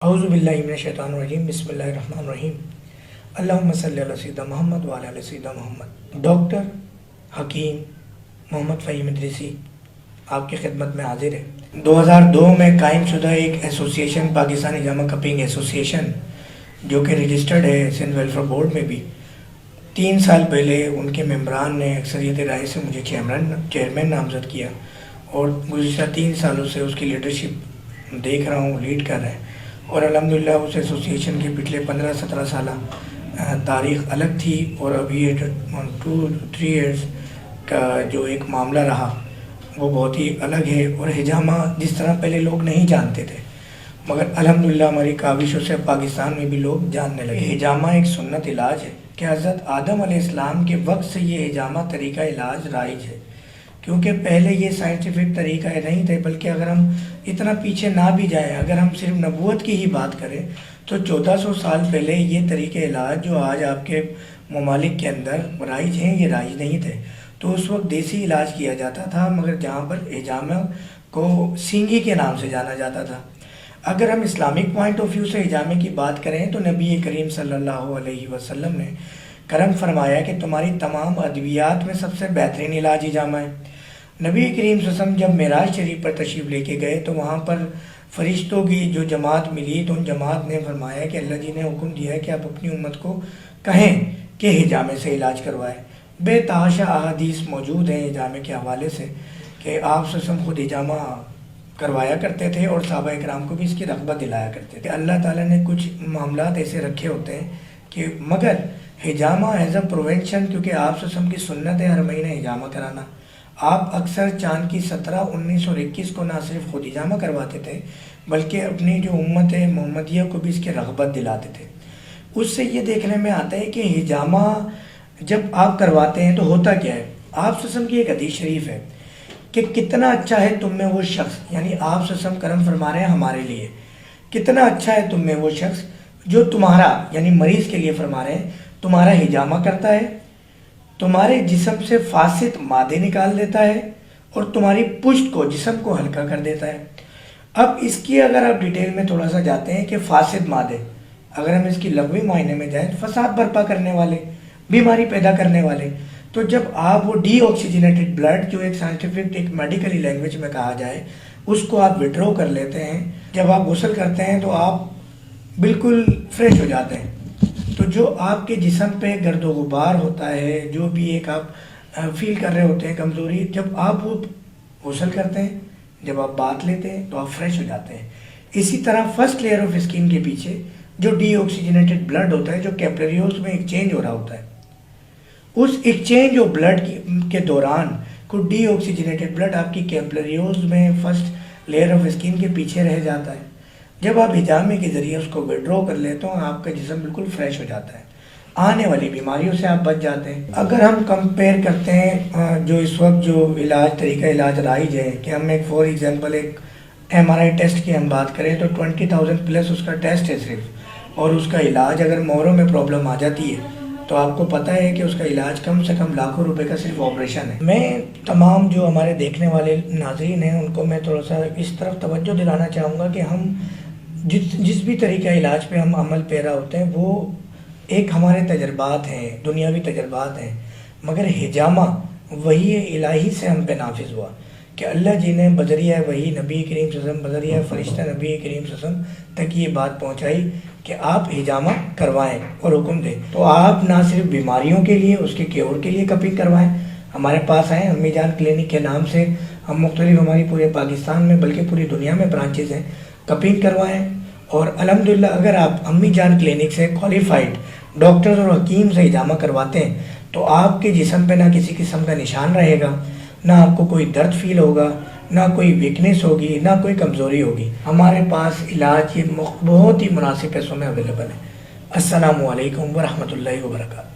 اعوذ باللہ من الشیطان الرجیم، بسم اللہ الرحمن الرحیم۔ اللہم صلی علی سیدنا محمد وعلی آل سیدنا محمد۔ ڈاکٹر حکیم محمد فہیم ادریسی آپ کی خدمت میں حاضر ہے۔ 2002 میں قائم شدہ ایک ایسوسیشن، پاکستانی ہجامہ کپنگ ایسوسیشن، جو کہ رجسٹرڈ ہے سندھ ویلفیئر بورڈ میں بھی، 3 سال پہلے ان کے ممبران نے اکثریت رائے سے مجھے چیئرمین نامزد کیا، اور گزشتہ 3 سالوں سے اس کی لیڈرشپ دیکھ رہا ہوں، لیڈ کر رہا ہے، اور الحمدللہ اس ایسوسیشن کے پچھلے 15-17 سالہ تاریخ الگ تھی، اور ابھی 2-3 ایئرز کا جو ایک معاملہ رہا وہ بہت ہی الگ ہے۔ اور ہجامہ جس طرح پہلے لوگ نہیں جانتے تھے، مگر الحمدللہ ہماری کاوشوں سے پاکستان میں بھی لوگ جاننے لگے۔ ہجامہ ایک سنت علاج ہے کہ حضرت آدم علیہ السلام کے وقت سے یہ ہجامہ طریقہ علاج رائج ہے، کیونکہ پہلے یہ سائنٹیفک طریقہ نہیں تھے، بلکہ اگر ہم اتنا پیچھے نہ بھی جائیں، اگر ہم صرف نبوت کی ہی بات کریں تو 1400 سال پہلے یہ طریقے علاج جو آج آپ کے ممالک کے اندر رائج ہیں، یہ رائج نہیں تھے۔ تو اس وقت دیسی علاج کیا جاتا تھا، مگر جہاں پر ہجامہ کو سینگی کے نام سے جانا جاتا تھا۔ اگر ہم اسلامک پوائنٹ آف ویو سے ہجامے کی بات کریں تو نبی کریم صلی اللہ علیہ وسلم نے کرم فرمایا کہ تمہاری تمام ادویات میں سب سے بہترین علاج ہجامہ ہے۔ نبی کریم صلی اللہ علیہ وسلم جب معراج شریف پر تشریف لے کے گئے تو وہاں پر فرشتوں کی جو جماعت ملی، تو ان جماعت نے فرمایا کہ اللہ جی نے حکم دیا ہے کہ آپ اپنی امت کو کہیں کہ ہجامے سے علاج کروائے۔ بے تحاشا احادیث موجود ہیں ہجامے کے حوالے سے کہ آپ صلی اللہ علیہ وسلم خود ہجامہ کروایا کرتے تھے، اور صحابہ اکرام کو بھی اس کی رغبت دلایا کرتے تھے۔ اللہ تعالیٰ نے کچھ معاملات ایسے رکھے ہوتے ہیں کہ مگر ہجامہ ایز اے پروینشن، کیونکہ آپ صلی اللہ علیہ وسلم کی سنت ہے ہر مہینے ہجامہ کرانا۔ آپ اکثر چاند کی 17، 19 اور 21 کو نہ صرف خود ہجامہ کرواتے تھے، بلکہ اپنی جو امت محمدیہ کو بھی اس کی رغبت دلاتے تھے۔ اس سے یہ دیکھنے میں آتا ہے کہ ہجامہ جب آپ کرواتے ہیں تو ہوتا کیا ہے۔ آپ صلی اللہ علیہ وسلم کی ایک حدیث شریف ہے کہ کتنا اچھا ہے تم میں وہ شخص، یعنی آپ صلی اللہ علیہ وسلم کرم فرما رہے ہیں ہمارے لیے، کتنا اچھا ہے تم میں وہ شخص جو تمہارا، یعنی مریض کے لیے فرما رہے ہیں، تمہارا ہجامہ کرتا ہے، تمہارے جسم سے فاسد مادے نکال دیتا ہے، اور تمہاری پشت کو، جسم کو ہلکا کر دیتا ہے۔ اب اس کی اگر آپ ڈیٹیل میں تھوڑا سا جاتے ہیں کہ فاسد مادے، اگر ہم اس کی لغوی معنی میں جائیں، فساد برپا کرنے والے، بیماری پیدا کرنے والے، تو جب آپ وہ ڈی آکسیجنیٹڈ بلڈ، جو ایک سائنٹیفک ایک میڈیکلی لینگویج میں کہا جائے، اس کو آپ وڈرو کر لیتے ہیں، جب آپ غسل کرتے ہیں تو آپ بالکل فریش ہو جاتے ہیں۔ تو جو آپ کے جسم پہ گرد و غبار ہوتا ہے، جو بھی ایک آپ فیل کر رہے ہوتے ہیں کمزوری، جب آپ وہ غسل کرتے ہیں، جب آپ بات لیتے ہیں تو آپ فریش ہو جاتے ہیں۔ اسی طرح فرسٹ لیئر آف اسکن کے پیچھے جو ڈی آکسیجنیٹڈ بلڈ ہوتا ہے، جو کیپلریوز میں ایکسچینج ہو رہا ہوتا ہے، اس ایکسچینج آف بلڈ کے دوران کوئی ڈی آکسیجنیٹڈ بلڈ آپ کی کیپلریوز میں فرسٹ لیئر آف اسکن کے پیچھے رہ جاتا ہے۔ جب آپ ہجامے کے ذریعے اس کو وڈرو کر لیتے ہو، آپ کا جسم بالکل فریش ہو جاتا ہے، آنے والی بیماریوں سے آپ بچ جاتے ہیں۔ اگر ہم کمپیئر کرتے ہیں جو اس وقت جو علاج، طریقہ علاج رائج ہے، کہ ہم ایک فور ایگزامپل ایک MRI ٹیسٹ کی ہم بات کریں تو 20,000 پلس اس کا ٹیسٹ ہے صرف، اور اس کا علاج اگر موروں میں پرابلم آ جاتی ہے تو آپ کو پتہ ہے کہ اس کا علاج کم سے کم لاکھوں روپے کا صرف آپریشن ہے۔ میں تمام جو ہمارے دیکھنے والے ناظرین ہیں ان کو میں تھوڑا سا اس طرف توجہ دلانا چاہوں گا کہ ہم جس بھی طریقہ علاج پہ ہم عمل پیرا ہوتے ہیں، وہ ایک ہمارے تجربات ہیں، دنیاوی تجربات ہیں، مگر ہجامہ وحی الہی سے ہم پہ نافذ ہوا کہ اللہ جی نے بذریعہ وحی نبی کریم صلی اللہ علیہ وسلم، بذریعہ فرشتہ نبی کریم صلی اللہ علیہ وسلم تک یہ بات پہنچائی کہ آپ ہجامہ کروائیں اور حکم دیں۔ تو آپ نہ صرف بیماریوں کے لیے، اس کے کیور کے لیے کپنگ کروائیں، ہمارے پاس آئیں، امی جان کلینک کے نام سے ہم مختلف، ہماری پورے پاکستان میں بلکہ پوری دنیا میں برانچز ہیں، کپنگ کروائیں۔ اور الحمدللہ اگر آپ امی جان کلینک سے کوالیفائڈ ڈاکٹرز اور حکیم سے ہجامہ کرواتے ہیں تو آپ کے جسم پہ نہ کسی قسم کا نشان رہے گا، نہ آپ کو کوئی درد فیل ہوگا، نہ کوئی ویکنیس ہوگی، نہ کوئی کمزوری ہوگی۔ ہمارے پاس علاج یہ بہت ہی مناسب پیسوں میں اویلیبل ہے۔ السلام علیکم ورحمۃ اللہ وبرکاتہ۔